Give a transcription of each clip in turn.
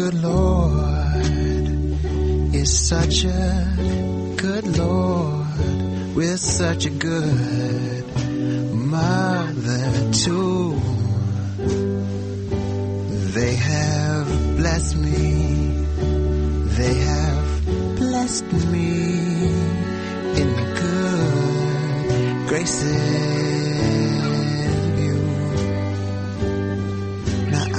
good Lord is such a good Lord, with such a good mother too. They have blessed me, they have blessed me in the good graces of you. Now I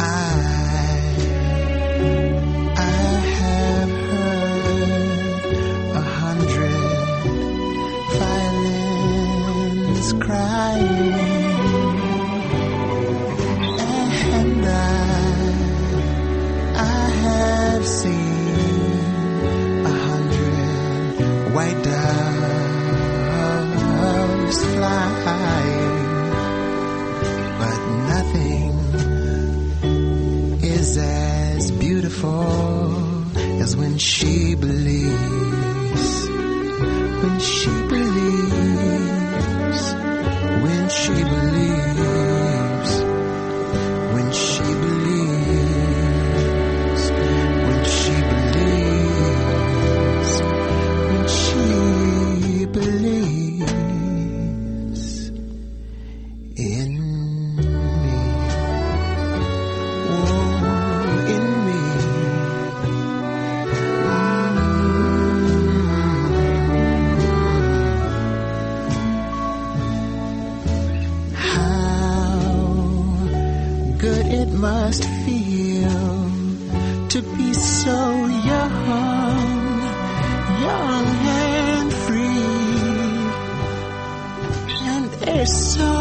have heard 100 violins crying, and I have seen 100 white doves flying, but nothing is as beautiful as when she believes, when she believes, when she believes, when she believes, when she believes, when she believes in me. Oh, in me. How good it must feel to be so young, young and free. And there's so